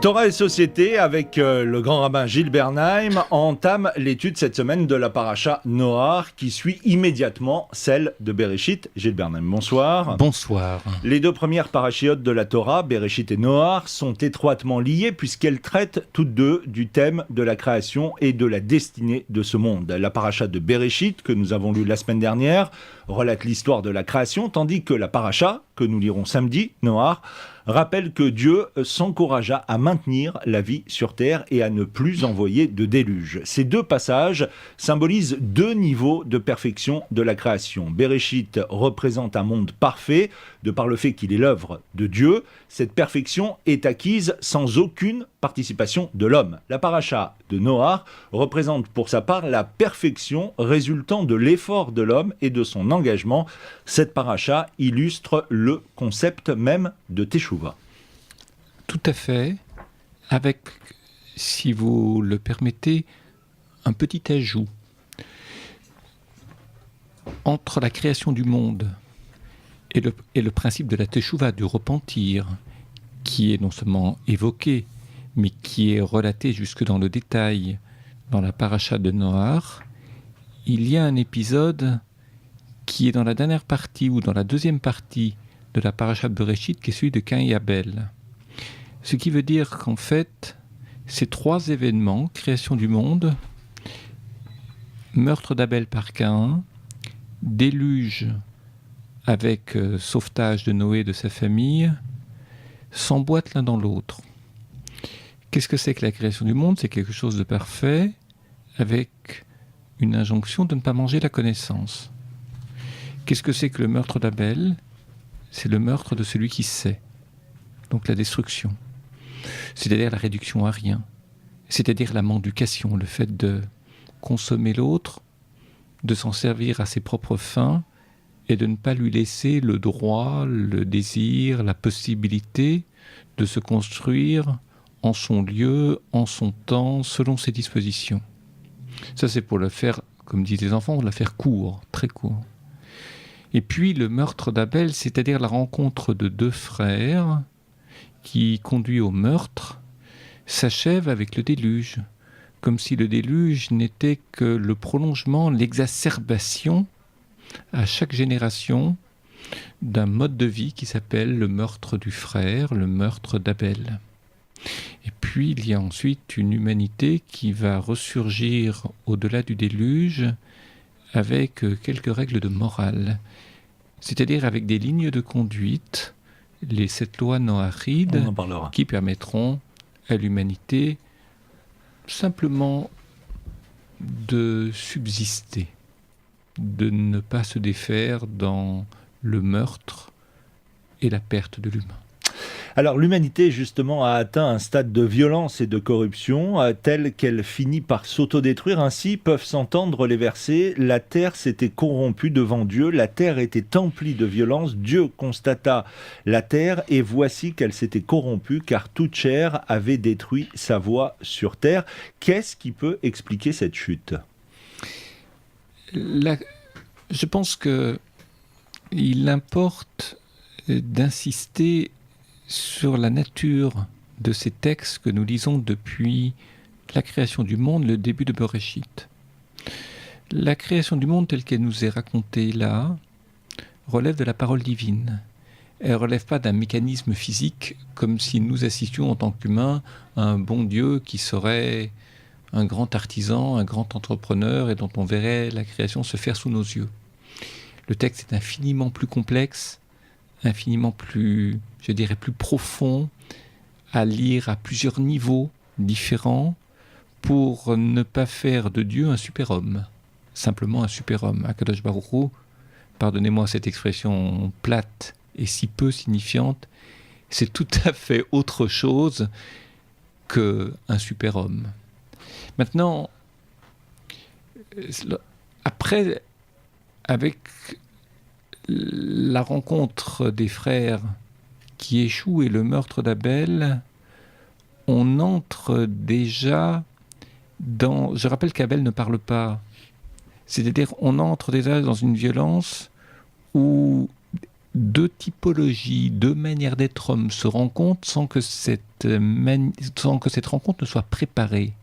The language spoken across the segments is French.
Torah et Société, avec le grand rabbin Gilles Bernheim, entame l'étude cette semaine de la paracha Noach qui suit immédiatement celle de Bereshit. Gilles Bernheim, bonsoir. Bonsoir. Les deux premières parachiotes de la Torah, Bereshit et Noach, sont étroitement liées puisqu'elles traitent toutes deux du thème de la création et de la destinée de ce monde. La paracha de Bereshit, que nous avons lue la semaine dernière, relate l'histoire de la création, tandis que la paracha, que nous lirons samedi, Noach, rappelle que Dieu s'encouragea à maintenir la vie sur terre et à ne plus envoyer de déluge. Ces deux passages symbolisent deux niveaux de perfection de la création. Bereshit représente un monde parfait, de par le fait qu'il est l'œuvre de Dieu. Cette perfection est acquise sans aucune participation de l'homme. La paracha de Noach représente pour sa part la perfection résultant de l'effort de l'homme et de son engagement. Cette paracha illustre le concept même de Teshuvah. Tout à fait, avec, si vous le permettez, un petit ajout. Entre la création du monde et le principe de la Teshuvah, du repentir, qui est non seulement évoqué, mais qui est relaté jusque dans le détail dans la paracha de Noach, il y a un épisode qui est dans la dernière partie ou dans la deuxième partie de la paracha de Bereshit, qui est celui de Caïn et Abel. Ce qui veut dire qu'en fait, ces trois événements, création du monde, meurtre d'Abel par Caïn, déluge avec sauvetage de Noé et de sa famille, s'emboîtent l'un dans l'autre. Qu'est-ce que c'est que la création du monde ? C'est quelque chose de parfait, avec une injonction de ne pas manger la connaissance. Qu'est-ce que c'est que le meurtre d'Abel ? C'est le meurtre de celui qui sait, donc la destruction. C'est-à-dire la réduction à rien, c'est-à-dire la mendication, le fait de consommer l'autre, de s'en servir à ses propres fins et de ne pas lui laisser le droit, le désir, la possibilité de se construire en son lieu, en son temps, selon ses dispositions. Ça, c'est pour le faire, comme disent les enfants, la faire court, très court. Et puis le meurtre d'Abel, c'est-à-dire la rencontre de deux frères qui conduit au meurtre, s'achève avec le déluge, comme si le déluge n'était que le prolongement, l'exacerbation à chaque génération d'un mode de vie qui s'appelle le meurtre du frère, le meurtre d'Abel. Et puis il y a ensuite une humanité qui va ressurgir au-delà du déluge avec quelques règles de morale, c'est-à-dire avec des lignes de conduite, les 7 lois noachides qui permettront à l'humanité simplement de subsister, de ne pas se défaire dans le meurtre et la perte de l'humain. Alors l'humanité justement a atteint un stade de violence et de corruption tel qu'elle finit par s'autodétruire. Ainsi peuvent s'entendre les versets: la terre s'était corrompue devant Dieu, la terre était emplie de violence, Dieu constata la terre et voici qu'elle s'était corrompue car toute chair avait détruit sa voie sur terre. Qu'est-ce qui peut expliquer cette chute ? Je pense qu'il importe d'insister sur la nature de ces textes que nous lisons depuis la création du monde, le début de Bereshit. La création du monde telle qu'elle nous est racontée là relève de la parole divine. Elle ne relève pas d'un mécanisme physique comme si nous assistions en tant qu'humains à un bon Dieu qui serait un grand artisan, un grand entrepreneur et dont on verrait la création se faire sous nos yeux. Le texte est infiniment plus complexe, infiniment plus, je dirais, plus profond, à lire à plusieurs niveaux différents pour ne pas faire de Dieu un super-homme, simplement un super-homme. Akadosh Baruch Hu, pardonnez-moi cette expression plate et si peu signifiante, c'est tout à fait autre chose qu'un super-homme. Maintenant, après, avec la rencontre des frères qui échouent et le meurtre d'Abel, on entre déjà dans... Je rappelle qu'Abel ne parle pas. C'est-à-dire on entre déjà dans une violence où deux typologies, deux manières d'être homme se rencontrent sans que cette rencontre ne soit préparée.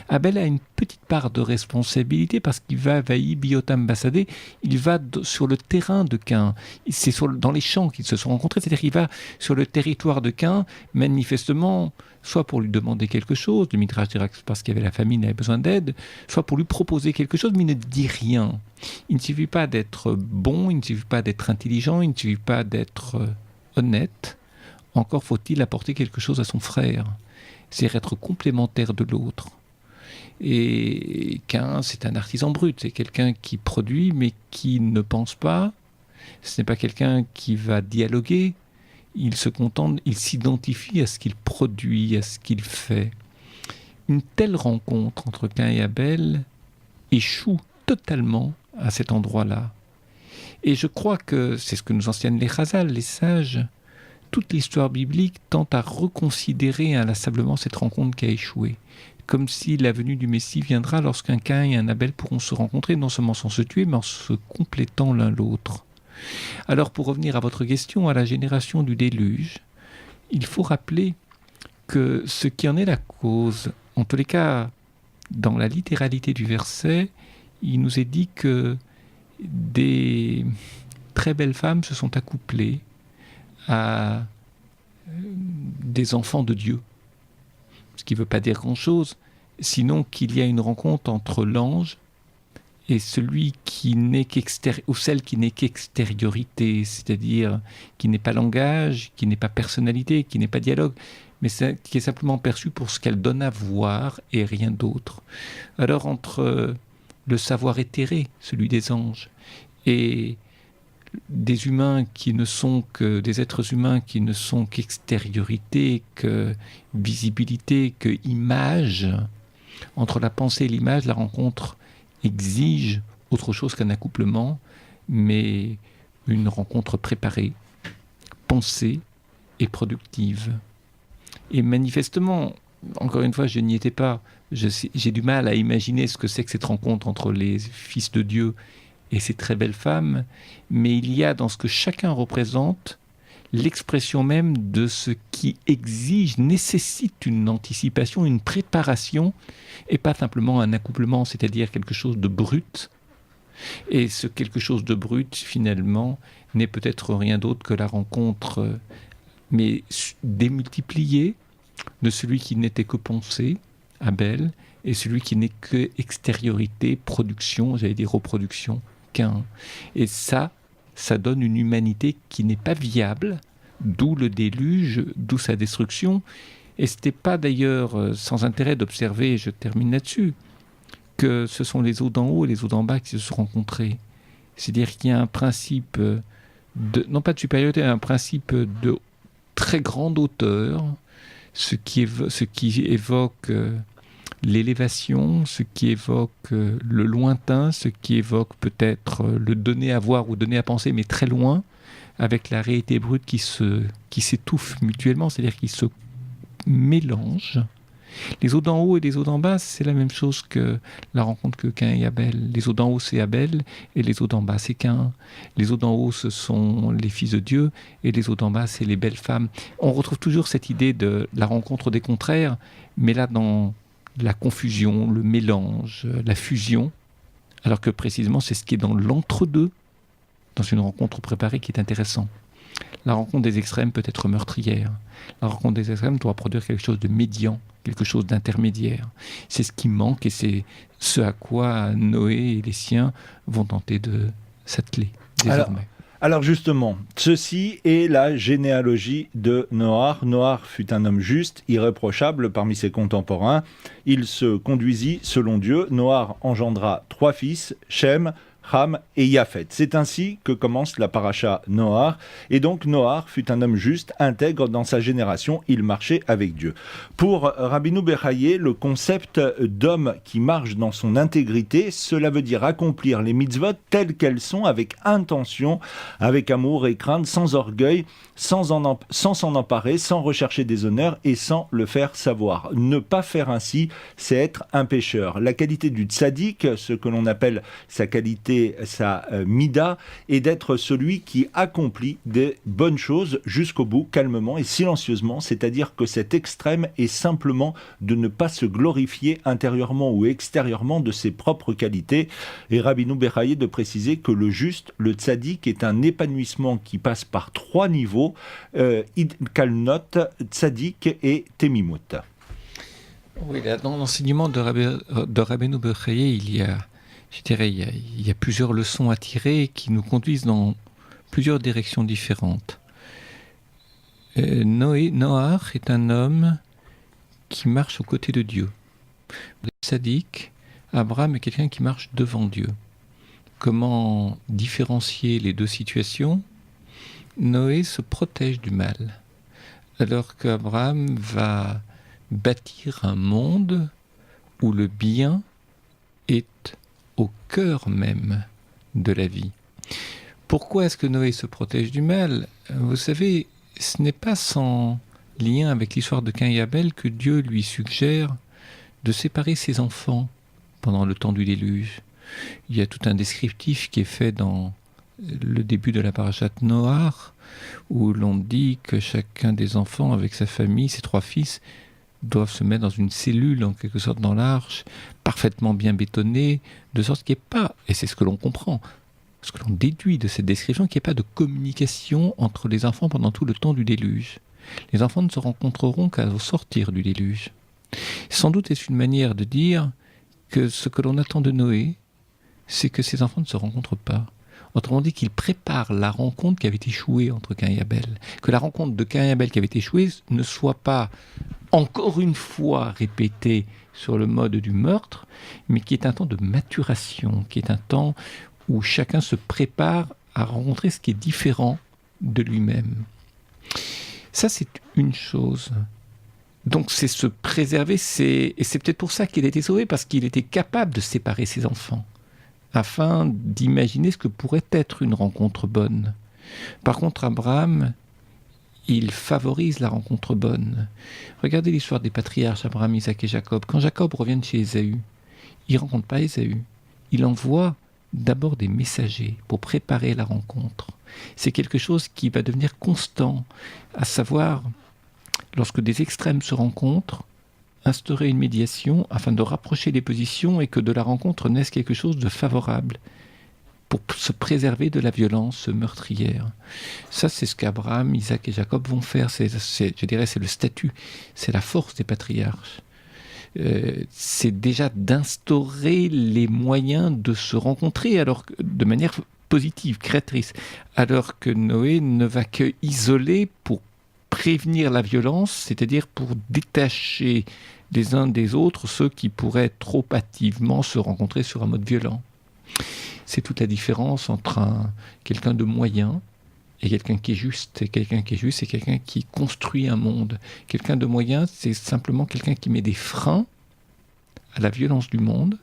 Abel a une petite part de responsabilité parce qu'il va biotam bassadé, il va sur le terrain de Caïn. C'est dans les champs qu'ils se sont rencontrés, c'est-à-dire qu'il va sur le territoire de Caïn, manifestement, soit pour lui demander quelque chose, le Midrash dira que parce qu'il y avait la famine, il avait besoin d'aide, soit pour lui proposer quelque chose, mais il ne dit rien. Il ne suffit pas d'être bon, il ne suffit pas d'être intelligent, il ne suffit pas d'être honnête, encore faut-il apporter quelque chose à son frère, c'est être complémentaire de l'autre. Et Caïn, c'est un artisan brut, c'est quelqu'un qui produit mais qui ne pense pas, ce n'est pas quelqu'un qui va dialoguer, il se contente, il s'identifie à ce qu'il produit, à ce qu'il fait. Une telle rencontre entre Caïn et Abel échoue totalement à cet endroit-là. Et je crois que c'est ce que nous enseignent les Chazal, les sages. Toute l'histoire biblique tente à reconsidérer inlassablement cette rencontre qui a échoué. Comme si la venue du Messie viendra lorsqu'un Caïn et un Abel pourront se rencontrer, non seulement sans se tuer, mais en se complétant l'un l'autre. Alors, pour revenir à votre question, à la génération du déluge, il faut rappeler que ce qui en est la cause, en tous les cas, dans la littéralité du verset, il nous est dit que des très belles femmes se sont accouplées à des enfants de Dieu. Ce qui ne veut pas dire grand-chose, sinon qu'il y a une rencontre entre l'ange et celui qui n'est ou celle qui n'est qu'extériorité, c'est-à-dire qui n'est pas langage, qui n'est pas personnalité, qui n'est pas dialogue, mais qui est simplement perçue pour ce qu'elle donne à voir et rien d'autre. Alors entre le savoir éthéré, celui des anges, et des humains qui ne sont que des êtres humains qui ne sont qu'extériorité, que visibilité, que image, entre la pensée et l'image, la rencontre exige autre chose qu'un accouplement, mais une rencontre préparée, pensée et productive. Et manifestement, encore une fois, je n'y étais pas, j'ai du mal à imaginer ce que c'est que cette rencontre entre les fils de Dieu et ces très belles femmes, mais il y a dans ce que chacun représente l'expression même de ce qui exige, nécessite une anticipation, une préparation, et pas simplement un accouplement, c'est-à-dire quelque chose de brut. Et ce quelque chose de brut, finalement, n'est peut-être rien d'autre que la rencontre, mais démultipliée, de celui qui n'était que pensée, Abel, et celui qui n'est que extériorité, production, j'allais dire reproduction, Caïn. Et ça donne une humanité qui n'est pas viable, d'où le déluge, d'où sa destruction. Et ce n'était pas d'ailleurs sans intérêt d'observer, je termine là-dessus, que ce sont les eaux d'en haut et les eaux d'en bas qui se sont rencontrées. C'est-à-dire qu'il y a un principe, non pas de supériorité, un principe de très grande hauteur, ce qui évoque l'élévation, ce qui évoque le lointain, ce qui évoque peut-être le donner à voir ou donner à penser, mais très loin, avec la réalité brute qui s'étouffe mutuellement, c'est-à-dire qui se mélange. Les eaux d'en haut et les eaux d'en bas, c'est la même chose que la rencontre que Caïn et Abel. Les eaux d'en haut, c'est Abel, et les eaux d'en bas, c'est Caïn. Les eaux d'en haut, ce sont les fils de Dieu, et les eaux d'en bas, c'est les belles femmes. On retrouve toujours cette idée de la rencontre des contraires, mais là, dans la confusion, le mélange, la fusion, alors que précisément, c'est ce qui est dans l'entre-deux, dans une rencontre préparée, qui est intéressant. La rencontre des extrêmes peut être meurtrière. La rencontre des extrêmes doit produire quelque chose de médian, quelque chose d'intermédiaire. C'est ce qui manque et c'est ce à quoi Noé et les siens vont tenter de s'atteler désormais. Alors justement, ceci est la généalogie de Noach. Noach fut un homme juste, irréprochable parmi ses contemporains. Il se conduisit selon Dieu. Noach engendra 3 fils, Shem, Ham et Japhet. C'est ainsi que commence la paracha Noach. Et donc Noach fut un homme juste, intègre dans sa génération, il marchait avec Dieu. Pour Rabbeinu Bechaye, le concept d'homme qui marche dans son intégrité, cela veut dire accomplir les mitzvot telles qu'elles sont, avec intention, avec amour et crainte, sans orgueil, sans s'en emparer, sans rechercher des honneurs et sans le faire savoir. Ne pas faire ainsi, c'est être un pécheur. La qualité du tzaddik, ce que l'on appelle sa qualité gagner sa mida et d'être celui qui accomplit des bonnes choses jusqu'au bout, calmement et silencieusement, c'est-à-dire que cet extrême est simplement de ne pas se glorifier intérieurement ou extérieurement de ses propres qualités. Et Rabbeinu Bechaye de préciser que le juste, le tzaddik, est un épanouissement qui passe par 3 niveaux, Kalnot, tzaddik et temimut. Oui, là, dans l'enseignement de Rabbeinu Bechaye, il y a plusieurs leçons à tirer qui nous conduisent dans plusieurs directions différentes. Noach est un homme qui marche aux côtés de Dieu. Le tzaddik, Abraham est quelqu'un qui marche devant Dieu. Comment différencier les deux situations ? Noé se protège du mal, alors qu'Abraham va bâtir un monde où le bien est au cœur même de la vie. Pourquoi est-ce que Noé se protège du mal ? Vous savez, ce n'est pas sans lien avec l'histoire de Caïn et Abel que Dieu lui suggère de séparer ses enfants pendant le temps du déluge. Il y a tout un descriptif qui est fait dans le début de la parashat Noach, où l'on dit que chacun des enfants, avec sa famille, ses 3 fils, doivent se mettre dans une cellule, en quelque sorte, dans l'arche, parfaitement bien bétonnée, de sorte qu'il n'y ait pas, et c'est ce que l'on comprend, ce que l'on déduit de cette description, qu'il n'y ait pas de communication entre les enfants pendant tout le temps du déluge. Les enfants ne se rencontreront qu'à sortir du déluge. Sans doute est-ce une manière de dire que ce que l'on attend de Noé, c'est que ces enfants ne se rencontrent pas. Autrement dit, qu'il prépare la rencontre qui avait échoué entre Caïn et Abel. Que la rencontre de Caïn et Abel qui avait échoué ne soit pas encore une fois répétée sur le mode du meurtre, mais qui est un temps de maturation, qui est un temps où chacun se prépare à rencontrer ce qui est différent de lui-même. Ça, c'est une chose. Donc, c'est se préserver, et c'est peut-être pour ça qu'il a été sauvé, parce qu'il était capable de séparer ses enfants, afin d'imaginer ce que pourrait être une rencontre bonne. Par contre, Abraham, il favorise la rencontre bonne. Regardez l'histoire des patriarches, Abraham, Isaac et Jacob. Quand Jacob revient de chez Ésaü, il ne rencontre pas Ésaü. Il envoie d'abord des messagers pour préparer la rencontre. C'est quelque chose qui va devenir constant, à savoir, lorsque des extrêmes se rencontrent, instaurer une médiation afin de rapprocher les positions et que de la rencontre naisse quelque chose de favorable pour se préserver de la violence meurtrière. Ça, c'est ce qu'Abraham, Isaac et Jacob vont faire. Je dirais, c'est le statut, c'est la force des patriarches. C'est déjà d'instaurer les moyens de se rencontrer de manière positive, créatrice, alors que Noé ne va que isoler pour prévenir la violence, c'est-à-dire pour détacher les uns des autres ceux qui pourraient trop hâtivement se rencontrer sur un mode violent. C'est toute la différence entre quelqu'un de moyen et quelqu'un qui est juste. Et quelqu'un qui est juste, c'est quelqu'un qui construit un monde. Quelqu'un de moyen, c'est simplement quelqu'un qui met des freins à la violence du monde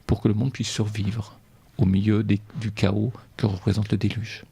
pour que le monde puisse survivre au milieu du chaos que représente le déluge.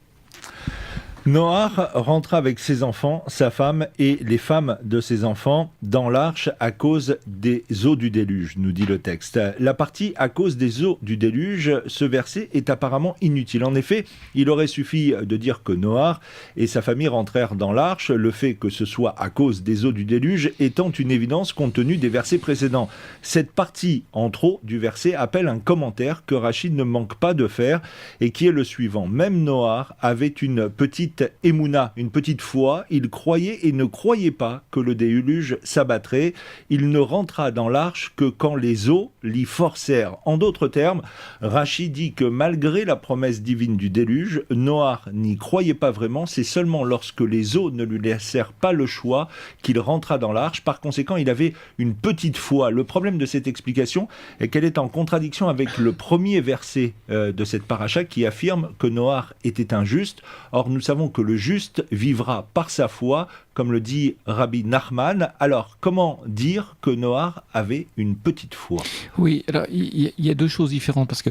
Noach rentra avec ses enfants, sa femme et les femmes de ses enfants dans l'arche à cause des eaux du déluge, nous dit le texte. La partie « à cause des eaux du déluge », ce verset est apparemment inutile. En effet, il aurait suffi de dire que Noach et sa famille rentrèrent dans l'arche, le fait que ce soit à cause des eaux du déluge étant une évidence compte tenu des versets précédents. Cette partie en trop du verset appelle un commentaire que Rachid ne manque pas de faire et qui est le suivant. Même Noach avait une petite émouna, une petite foi, il croyait et ne croyait pas que le déluge s'abattrait. Il ne rentra dans l'arche que quand les eaux l'y forcèrent. En d'autres termes, Rachid dit que malgré la promesse divine du déluge, Noach n'y croyait pas vraiment. C'est seulement lorsque les eaux ne lui laissèrent pas le choix qu'il rentra dans l'arche. Par conséquent, il avait une petite foi. Le problème de cette explication est qu'elle est en contradiction avec le premier verset de cette paracha qui affirme que Noach était injuste. Or, nous savons que le juste vivra par sa foi, comme le dit Rabbi Nachman. Alors, comment dire que Noach avait une petite foi ? Oui, alors il y a deux choses différentes, parce que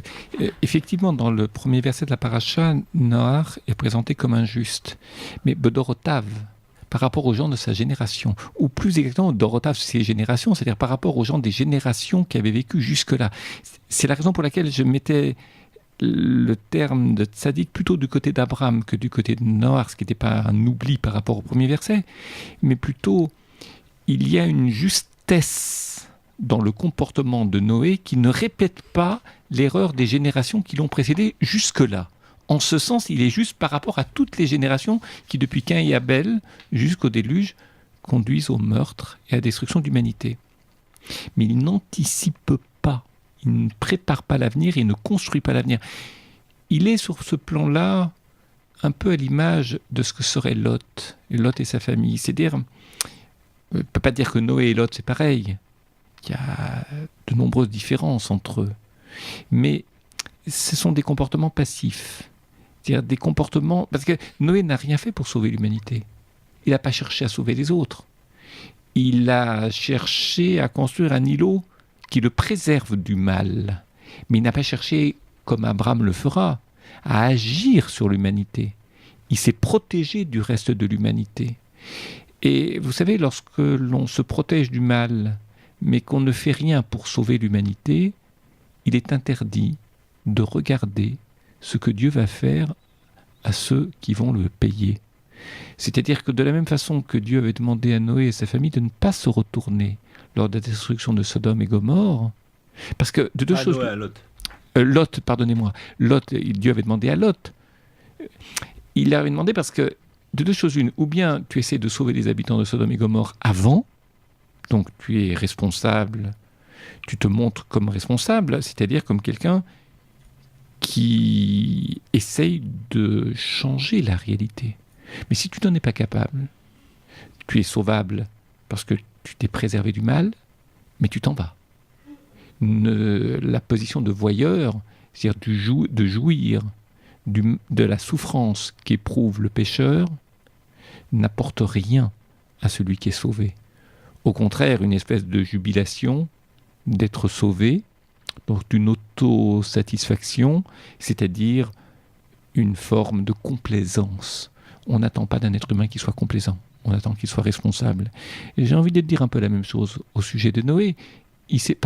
effectivement, dans le premier verset de la paracha, Noach est présenté comme injuste, mais Bedorotav, par rapport aux gens de sa génération, ou plus exactement, Dorotav, ses générations, c'est-à-dire par rapport aux gens des générations qui avaient vécu jusque-là. C'est la raison pour laquelle je m'étais le terme de tzaddik plutôt du côté d'Abraham que du côté de Noach, ce qui n'était pas un oubli par rapport au premier verset, mais plutôt il y a une justesse dans le comportement de Noé qui ne répète pas l'erreur des générations qui l'ont précédé jusque-là. En ce sens, il est juste par rapport à toutes les générations qui, depuis Caïn et Abel, jusqu'au déluge, conduisent au meurtre et à la destruction de l'humanité. Mais il n'anticipe pas, il ne prépare pas l'avenir, il ne construit pas l'avenir. Il est sur ce plan-là un peu à l'image de ce que serait Lot et sa famille. C'est-à-dire, on ne peut pas dire que Noé et Lot c'est pareil. Il y a de nombreuses différences entre eux. Mais ce sont des comportements passifs. C'est-à-dire des comportements... Parce que Noé n'a rien fait pour sauver l'humanité. Il n'a pas cherché à sauver les autres. Il a cherché à construire un îlot qui le préserve du mal. Mais il n'a pas cherché, comme Abraham le fera, à agir sur l'humanité. Il s'est protégé du reste de l'humanité. Et vous savez, lorsque l'on se protège du mal, mais qu'on ne fait rien pour sauver l'humanité, il est interdit de regarder ce que Dieu va faire à ceux qui vont le payer. C'est-à-dire que de la même façon que Dieu avait demandé à Noé et sa famille de ne pas se retourner lors de la destruction de Sodome et Gomorrhe, parce que de deux choses... Noé à Lot. Lot, pardonnez-moi. Lot, Dieu avait demandé à Lot. Il avait demandé parce que de deux choses une, ou bien tu essaies de sauver les habitants de Sodome et Gomorrhe avant, donc tu es responsable, tu te montres comme responsable, c'est-à-dire comme quelqu'un qui essaye de changer la réalité. Mais si tu n'en es pas capable, tu es sauvable parce que tu t'es préservé du mal, mais tu t'en vas. La position de voyeur, c'est-à-dire de jouir de la souffrance qu'éprouve le pécheur, n'apporte rien à celui qui est sauvé. Au contraire, une espèce de jubilation d'être sauvé, donc d'une autosatisfaction, c'est-à-dire une forme de complaisance. On n'attend pas d'un être humain qui soit complaisant, on attend qu'il soit responsable. Et j'ai envie de dire un peu la même chose au sujet de Noé. Il s'est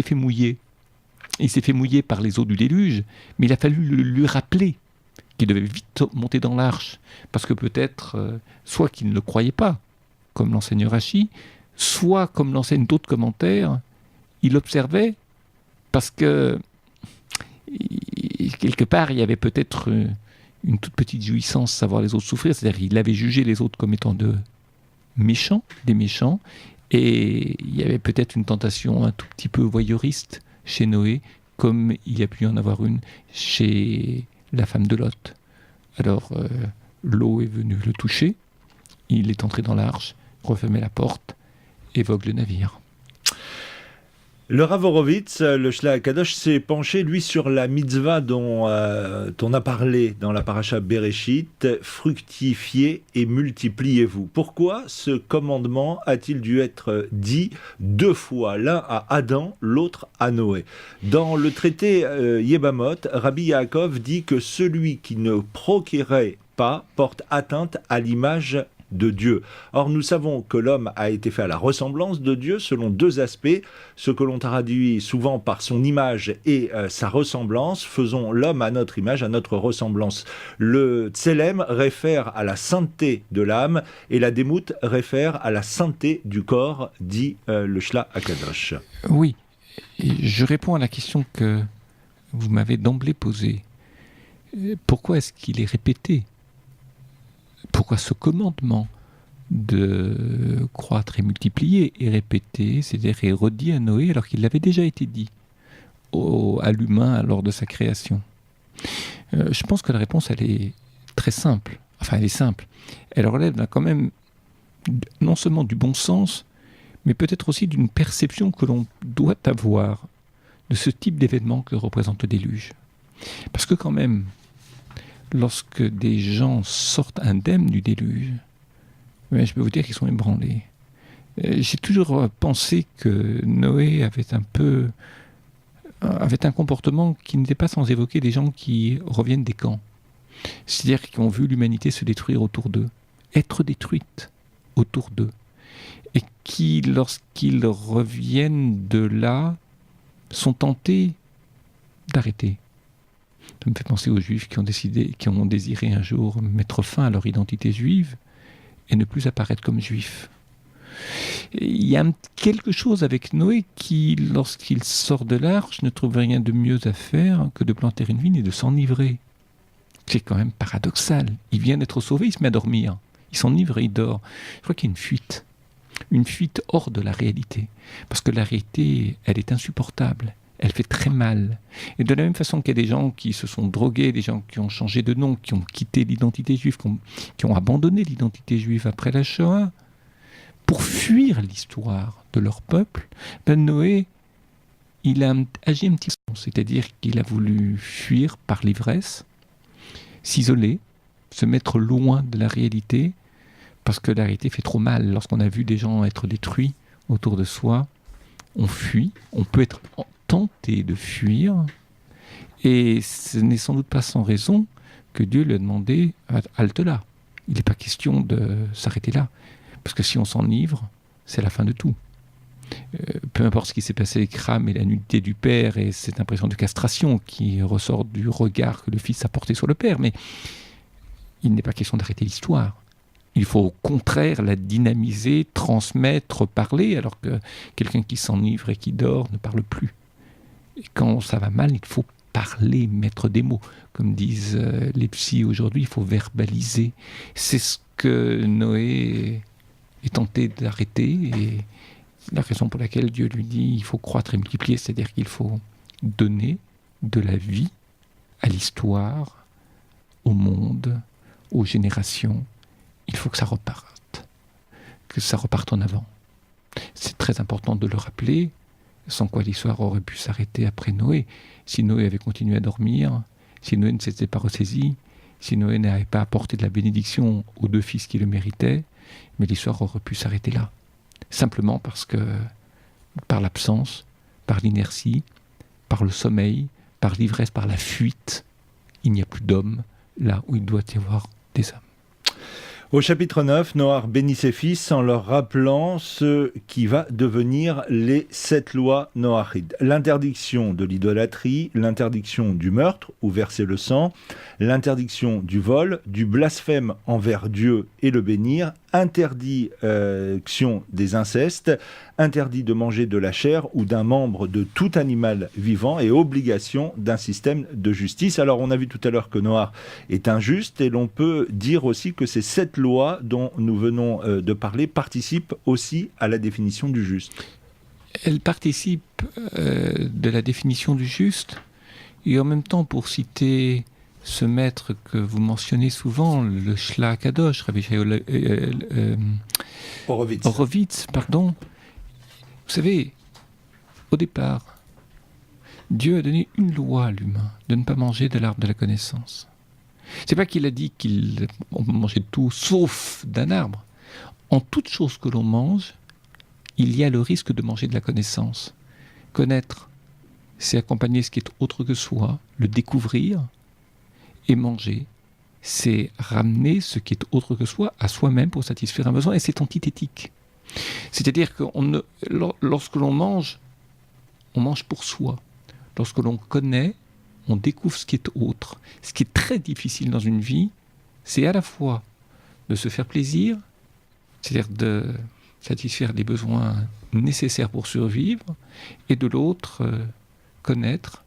fait mouiller. Il s'est fait mouiller par les eaux du déluge, mais il a fallu lui rappeler qu'il devait vite monter dans l'arche, parce que peut-être, soit qu'il ne le croyait pas, comme l'enseigne Rachi, soit, comme l'enseignent d'autres commentaires, il observait parce que, quelque part, il y avait peut-être une toute petite jouissance à voir les autres souffrir, c'est-à-dire qu'il avait jugé les autres comme étant des méchants, et il y avait peut-être une tentation un tout petit peu voyeuriste chez Noé, comme il y a pu y en avoir une chez la femme de Lot. Alors, l'eau est venue le toucher, il est entré dans l'arche, refermé la porte, évoque le navire. Le Rav Horowitz, le Shla Kadosh, s'est penché, lui, sur la mitzvah dont on a parlé dans la paracha Bereshit, fructifiez et multipliez-vous. Pourquoi ce commandement a-t-il dû être dit deux fois, l'un à Adam, l'autre à Noé? Dans le traité Yebamot, Rabbi Yaakov dit que celui qui ne procréerait pas porte atteinte à l'image de Dieu. Or, nous savons que l'homme a été fait à la ressemblance de Dieu selon deux aspects, ce que l'on traduit souvent par son image et sa ressemblance. Faisons l'homme à notre image, à notre ressemblance. Le tselem réfère à la sainteté de l'âme et la démoute réfère à la sainteté du corps, dit le Shla Akadosh. Oui, et je réponds à la question que vous m'avez d'emblée posée. Pourquoi est-ce qu'il est répété ? Pourquoi ce commandement de croître et multiplier est répété, c'est-à-dire est redit à Noé alors qu'il l'avait déjà été dit à l'humain lors de sa création? Je pense que la réponse, elle est très simple. Enfin, elle est simple. Elle relève quand même non seulement du bon sens, mais peut-être aussi d'une perception que l'on doit avoir de ce type d'événement que représente le déluge. Parce que quand même, lorsque des gens sortent indemnes du déluge, je peux vous dire qu'ils sont ébranlés. J'ai toujours pensé que Noé avait un comportement qui n'était pas sans évoquer des gens qui reviennent des camps. C'est-à-dire qui ont vu l'humanité se détruire autour d'eux, être détruite autour d'eux. Et qui, lorsqu'ils reviennent de là, sont tentés d'arrêter. Ça me fait penser aux Juifs qui ont désiré un jour mettre fin à leur identité juive et ne plus apparaître comme Juifs. Et il y a quelque chose avec Noé qui, lorsqu'il sort de l'arche, ne trouve rien de mieux à faire que de planter une vigne et de s'enivrer. C'est quand même paradoxal. Il vient d'être sauvé, il se met à dormir. Il s'enivre et il dort. Je crois qu'il y a une fuite hors de la réalité. Parce que la réalité, elle est insupportable. Elle fait très mal. Et de la même façon qu'il y a des gens qui se sont drogués, des gens qui ont changé de nom, qui ont quitté l'identité juive, qui ont abandonné l'identité juive après la Shoah, pour fuir l'histoire de leur peuple, Noé, il a agi un petit peu. C'est-à-dire qu'il a voulu fuir par l'ivresse, s'isoler, se mettre loin de la réalité, parce que la réalité fait trop mal. Lorsqu'on a vu des gens être détruits autour de soi, on fuit, on peut être tenté de fuir, et ce n'est sans doute pas sans raison que Dieu lui a demandé « halte là ». Il n'est pas question de s'arrêter là, parce que si on s'enivre, c'est la fin de tout. Peu importe ce qui s'est passé avec Ram et la nudité du père et cette impression de castration qui ressort du regard que le fils a porté sur le père, mais il n'est pas question d'arrêter l'histoire. Il faut au contraire la dynamiser, transmettre, parler, alors que quelqu'un qui s'enivre et qui dort ne parle plus. Et quand ça va mal, il faut parler, mettre des mots. Comme disent les psys aujourd'hui, il faut verbaliser. C'est ce que Noé est tenté d'arrêter, et la raison pour laquelle Dieu lui dit il faut croître et multiplier, c'est-à-dire qu'il faut donner de la vie à l'histoire, au monde, aux générations. Il faut que ça reparte en avant. C'est très important de le rappeler, sans quoi l'histoire aurait pu s'arrêter après Noé. Si Noé avait continué à dormir, si Noé ne s'était pas ressaisi, si Noé n'avait pas apporté de la bénédiction aux 2 fils qui le méritaient, mais l'histoire aurait pu s'arrêter là. Simplement parce que, par l'absence, par l'inertie, par le sommeil, par l'ivresse, par la fuite, il n'y a plus d'hommes là où il doit y avoir des hommes. Au chapitre 9, Noach bénit ses fils en leur rappelant ce qui va devenir les 7 lois noachides. L'interdiction de l'idolâtrie, l'interdiction du meurtre ou verser le sang, l'interdiction du vol, du blasphème envers Dieu et le bénir, interdiction des incestes, interdit de manger de la chair ou d'un membre de tout animal vivant et obligation d'un système de justice. Alors on a vu tout à l'heure que Noach est injuste et l'on peut dire aussi que ces 7 lois dont nous venons de parler participent aussi à la définition du juste. Elles participent de la définition du juste, et en même temps, pour citer ce maître que vous mentionnez souvent, le Shla Kadosh, Rabbi Horowitz, pardon. Vous savez, au départ, Dieu a donné une loi à l'humain, de ne pas manger de l'arbre de la connaissance. C'est pas qu'il a dit qu'on mangeait de tout sauf d'un arbre. En toute chose que l'on mange, il y a le risque de manger de la connaissance. Connaître, c'est accompagner ce qui est autre que soi, le découvrir, et manger, c'est ramener ce qui est autre que soi à soi-même pour satisfaire un besoin, et c'est antithétique. C'est-à-dire que lorsque l'on mange pour soi. Lorsque l'on connaît, on découvre ce qui est autre. Ce qui est très difficile dans une vie, c'est à la fois de se faire plaisir, c'est-à-dire de satisfaire les besoins nécessaires pour survivre, et de l'autre, connaître,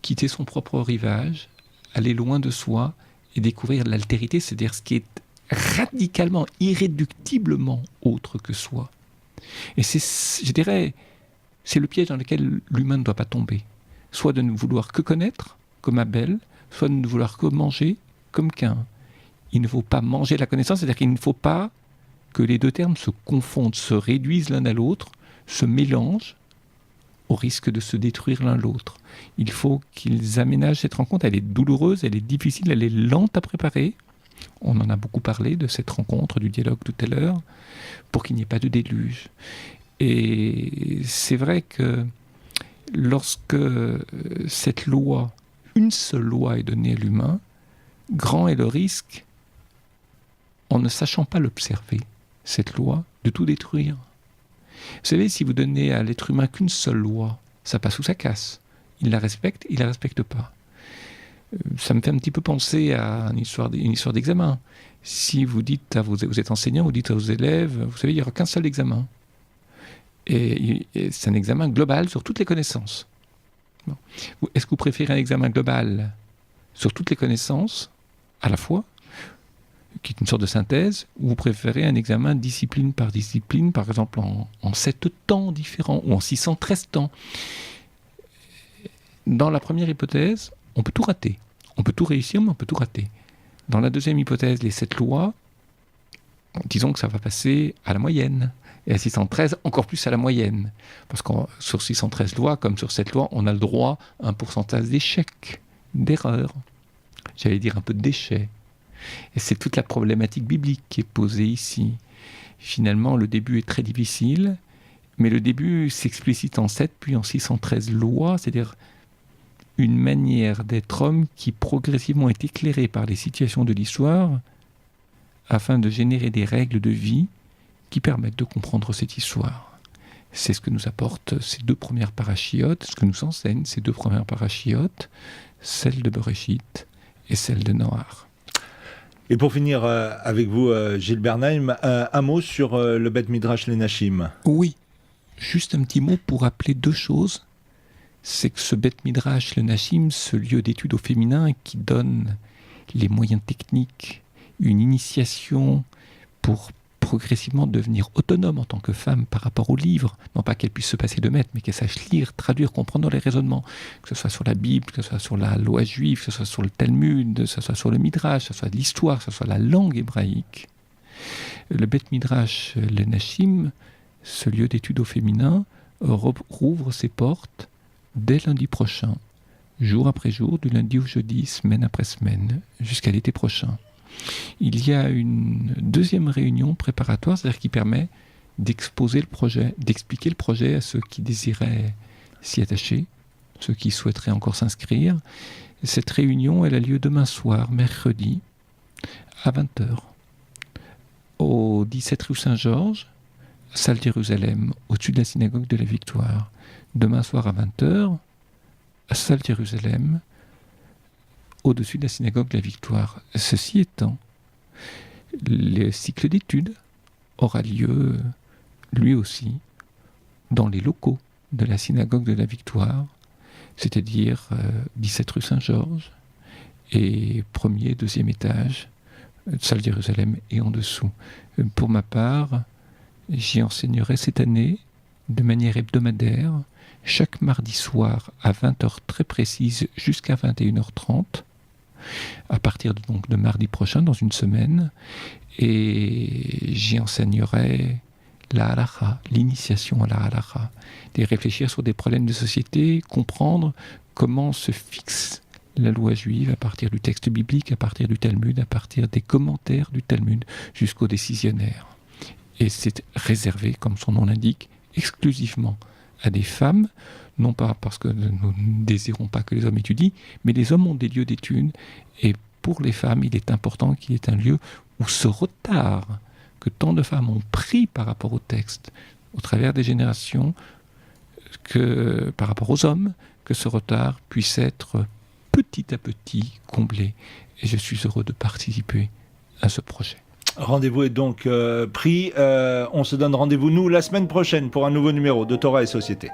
quitter son propre rivage, aller loin de soi et découvrir l'altérité, c'est-à-dire ce qui est radicalement, irréductiblement autre que soi. Et c'est, je dirais, c'est le piège dans lequel l'humain ne doit pas tomber. Soit de ne vouloir que connaître, comme Abel, soit de ne vouloir que manger, comme Caïn. Il ne faut pas manger la connaissance, c'est-à-dire qu'il ne faut pas que les 2 termes se confondent, se réduisent l'un à l'autre, se mélangent, au risque de se détruire l'un l'autre. Il faut qu'ils aménagent cette rencontre. Elle est douloureuse, elle est difficile, elle est lente à préparer. On en a beaucoup parlé de cette rencontre, du dialogue tout à l'heure, pour qu'il n'y ait pas de déluge. Et c'est vrai que lorsque cette loi, une seule loi est donnée à l'humain, grand est le risque, en ne sachant pas l'observer, cette loi, de tout détruire. Vous savez, si vous donnez à l'être humain qu'une seule loi, ça passe ou ça casse. Il la respecte pas. Ça me fait un petit peu penser à une histoire d'examen. Si vous dites vous êtes enseignant, vous dites à vos élèves, vous savez, il n'y aura qu'un seul examen. Et c'est un examen global sur toutes les connaissances. Bon. Est-ce que vous préférez un examen global sur toutes les connaissances, à la fois, qui est une sorte de synthèse, ou vous préférez un examen discipline par discipline, par exemple en 7 temps différents, ou en 613 temps? Dans la première hypothèse, on peut tout rater. On peut tout réussir, mais on peut tout rater. Dans la deuxième hypothèse, les 7 lois, disons que ça va passer à la moyenne. Et à 613, encore plus à la moyenne. Parce que sur 613 lois, comme sur 7 lois, on a le droit à un pourcentage d'échecs, d'erreurs. J'allais dire un peu de déchets. Et c'est toute la problématique biblique qui est posée ici. Finalement, le début est très difficile, mais le début s'explicite en 7, puis en 613 lois, c'est-à-dire une manière d'être homme qui progressivement est éclairée par les situations de l'histoire afin de générer des règles de vie qui permettent de comprendre cette histoire. C'est ce que nous apportent ces 2 premières parachiotes, ce que nous enseignent ces 2 premières parachiotes, celle de Bereshit et celle de Noach. Et pour finir avec vous, Gilles Bernheim, un mot sur le Beth Midrash Lenashim. Oui, juste un petit mot pour rappeler 2 choses. C'est que ce Beth Midrash Lenashim, ce lieu d'étude au féminin qui donne les moyens techniques, une initiation pour progressivement devenir autonome en tant que femme par rapport au livre, non pas qu'elle puisse se passer de maître, mais qu'elle sache lire, traduire, comprendre les raisonnements, que ce soit sur la Bible, que ce soit sur la loi juive, que ce soit sur le Talmud, que ce soit sur le Midrash, que ce soit de l'histoire, que ce soit la langue hébraïque. Le Beth Midrash Lenashim, ce lieu d'étude au féminin, rouvre ses portes dès lundi prochain, jour après jour, du lundi au jeudi, semaine après semaine, jusqu'à l'été prochain. Il y a une 2e réunion préparatoire, c'est-à-dire qui permet d'exposer le projet, d'expliquer le projet à ceux qui désiraient s'y attacher, ceux qui souhaiteraient encore s'inscrire. Cette réunion, elle a lieu demain soir, mercredi, à 20h, au 17 rue Saint-Georges, salle Jérusalem, au-dessus de la synagogue de la Victoire. Demain soir à 20h, à salle Jérusalem, au-dessus de la synagogue de la Victoire. Ceci étant, le cycle d'études aura lieu, lui aussi, dans les locaux de la synagogue de la Victoire, c'est-à-dire 17 rue Saint-Georges, et 1er et 2e étage, salle Jérusalem et en dessous. Pour ma part, j'y enseignerai cette année, de manière hebdomadaire, chaque mardi soir à 20h très précise jusqu'à 21h30, à partir donc de mardi prochain, dans une semaine, et j'y enseignerai la halakha, l'initiation à la halakha, de réfléchir sur des problèmes de société, comprendre comment se fixe la loi juive à partir du texte biblique, à partir du Talmud, à partir des commentaires du Talmud, jusqu'aux décisionnaires. Et c'est réservé, comme son nom l'indique, exclusivement à des femmes, non pas parce que nous ne désirons pas que les hommes étudient, mais les hommes ont des lieux d'études, et pour les femmes, il est important qu'il y ait un lieu où ce retard que tant de femmes ont pris par rapport au texte, au travers des générations, que par rapport aux hommes, que ce retard puisse être petit à petit comblé. Et je suis heureux de participer à ce projet. Rendez-vous est donc pris. On se donne rendez-vous, nous, la semaine prochaine pour un nouveau numéro de Torah et Société.